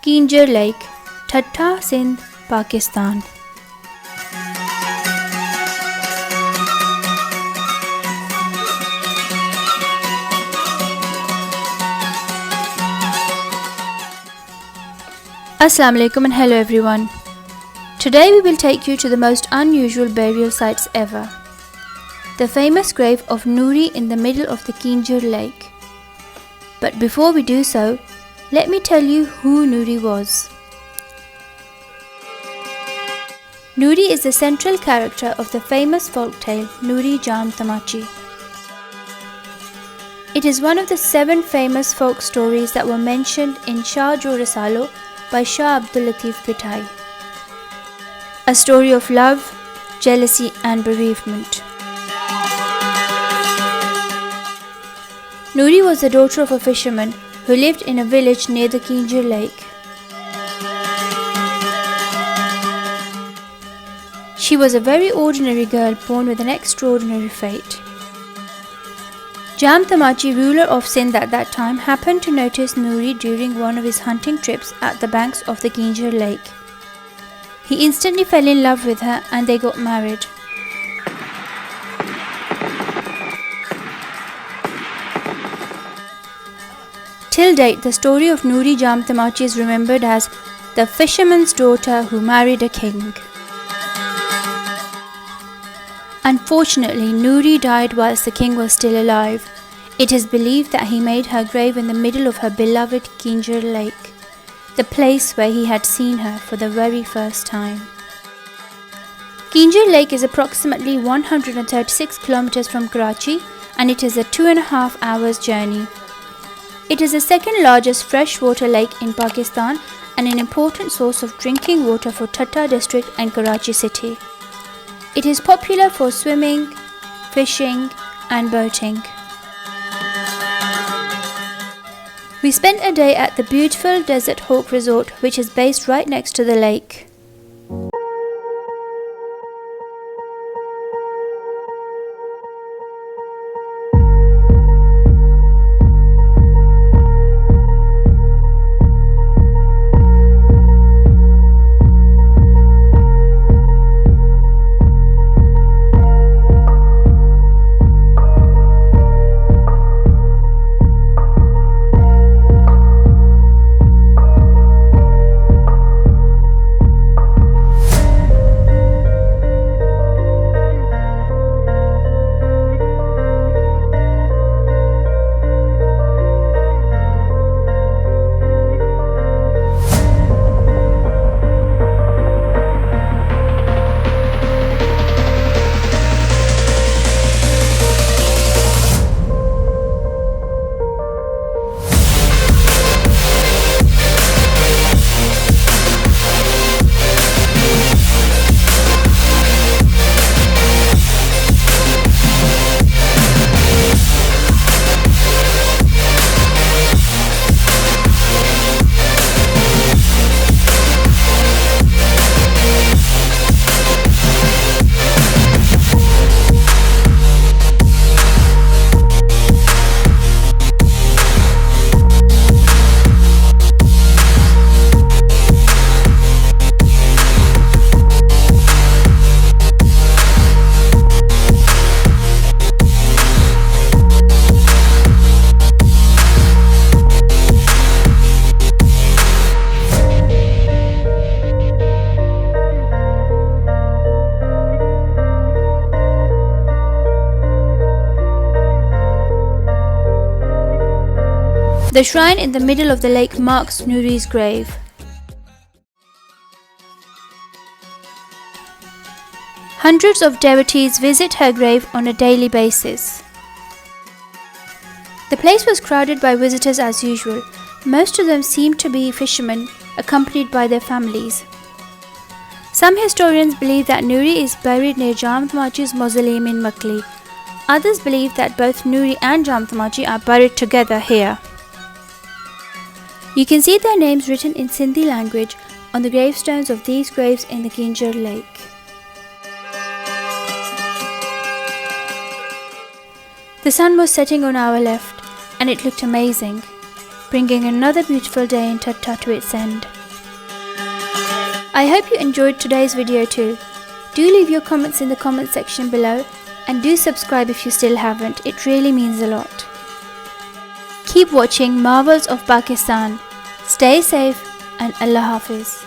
Keenjhar Lake, Thatta, Sindh, Pakistan. Assalamu alaikum and hello everyone. Today we will take you to the most unusual burial sites ever. The famous grave of Noori in the middle of the Keenjhar Lake. But before we do so, let me tell you who Noori was. Noori is the central character of the famous folktale Noori Johum. It is one of the 7 famous folk stories that were mentioned in Shah Jo Rasalo by Shah Abdul Latif Pitai. A story of love, jealousy and bereavement. Noori was the daughter of a fisherman who lived in a village near the Keenjhar Lake. She was a very ordinary girl born with an extraordinary fate. Johum, ruler of Sindh at that time, happened to notice Noori during one of his hunting trips at the banks of the Keenjhar Lake. He instantly fell in love with her and they got married. Till date, the story of Noori Johum is remembered as the fisherman's daughter who married a king. Unfortunately, Noori died whilst the king was still alive. It is believed that he made her grave in the middle of her beloved Keenjhar Lake, the place where he had seen her for the very first time. Keenjhar Lake is approximately 136 kilometers from Karachi and it is a 2.5 hours journey. It is the second largest freshwater lake in Pakistan and an important source of drinking water for Thatta district and Karachi city. It is popular for swimming, fishing and boating. We spent a day at the beautiful Desert Hawk Resort, which is based right next to the lake. The shrine in the middle of the lake marks Noori's grave. Hundreds of devotees visit her grave on a daily basis. The place was crowded by visitors as usual. Most of them seemed to be fishermen accompanied by their families. Some historians believe that Noori is buried near Johum's mausoleum in Makli. Others believe that both Noori and Johum are buried together here. You can see their names written in Sindhi language on the gravestones of these graves in the Keenjhar Lake. The sun was setting on our left and it looked amazing, bringing another beautiful day in Thatta to its end. I hope you enjoyed today's video too. Do leave your comments in the comment section below and do subscribe if you still haven't, it really means a lot. Keep watching Marvels of Pakistan. Stay safe and Allah Hafiz.